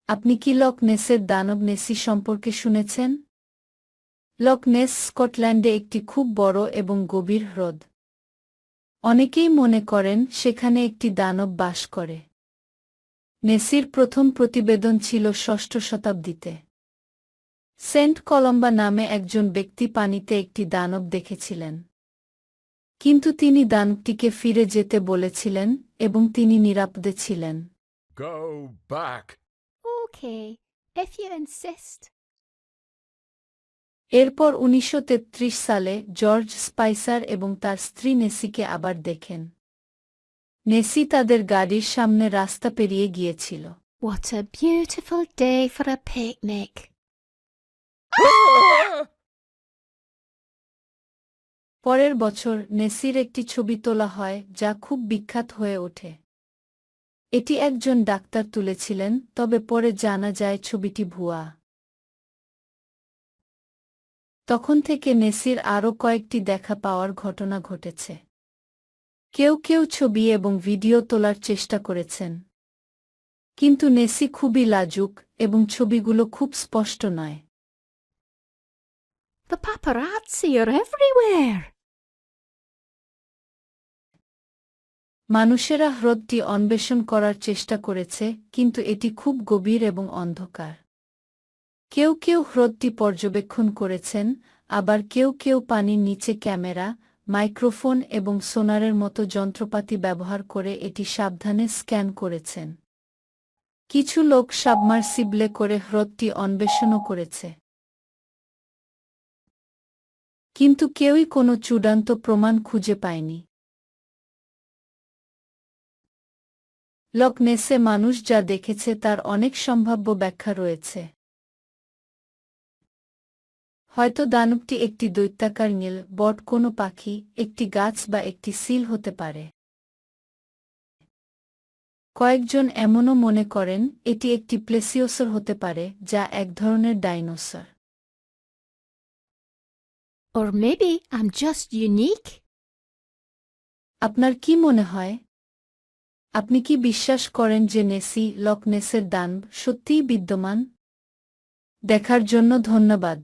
আপনি কি লক নেসের দানব নেসি সম্পর্কে শুনেছেন? লক নেস স্কটল্যান্ডে একটি খুব বড় এবং গভীর হ্রদ। অনেকেই মনে করেন সেখানে একটি দানব বাস করে। নেসির প্রথম প্রতিবেদন ছিল ষষ্ঠ শতাব্দীতে। সেন্ট কলম্বা নামে একজন ব্যক্তি পানিতে একটি দানব দেখেছিলেন। কিন্তু তিনি দানবটিকে ফিরে যেতে বলেছিলেন এবং তিনি নিরাপদে ছিলেন। Go back. Okay, if you insist. এরপর ১৯৩৩ সালে জর্জ স্পাইসার এবং তার স্ত্রী নেসিকে আবার দেখেন। নেসি তাদের গাড়ির সামনে রাস্তা পেরিয়ে গিয়েছিল। What a beautiful day for a picnic. পরের বছর নেসির একটি ছবি তোলা হয় যা খুব বিখ্যাত হয়ে ওঠে। এটি একজন ডাক্তার তুলেছিলেন, তবে পরে জানা যায় ছবিটি ভুয়া। তখন থেকে নেসির আরও কয়েকটি দেখা পাওয়ার ঘটনা ঘটেছে। কেউ কেউ ছবি এবং ভিডিও তোলার চেষ্টা করেছেন, কিন্তু নেসি খুবই লাজুক এবং ছবিগুলো খুব স্পষ্ট নয়। The paparazzi are everywhere. মানুষেরা হ্রদটি অন্বেষণ করার চেষ্টা করেছে, কিন্তু এটি খুব গভীর এবং অন্ধকার। কেউ কেউ হ্রদটি পর্যবেক্ষণ করেছেন, আবার কেউ কেউ পানির নিচে ক্যামেরা, মাইক্রোফোন এবং সোনারের মতো যন্ত্রপাতি ব্যবহার করে এটি সাবধানে স্ক্যান করেছেন। কিছু লোক সাবমার্সিবলে করে হ্রদটি অন্বেষণও করেছে, কিন্তু কেউই কোনো চূড়ান্ত প্রমাণ খুঁজে পায়নি। লক নেসে মানুষ যা দেখেছে তার অনেক সম্ভাব্য ব্যাখ্যা রয়েছে। হয়তো দানবটি একটি দৈত্যাকার নীল বট, কোনো পাখি, একটি গাছ বা একটি সিল হতে পারে। কয়েকজন এমনও মনে করেন এটি একটি প্লেসিওসর হতে পারে, যা এক ধরনের dinosaur. Or maybe I'm just unique. আপনার কি মনে হয়? আপনি কি বিশ্বাস করেন যে নেসি লক নেসের দানব সত্যিই বিদ্যমান? দেখার জন্য ধন্যবাদ।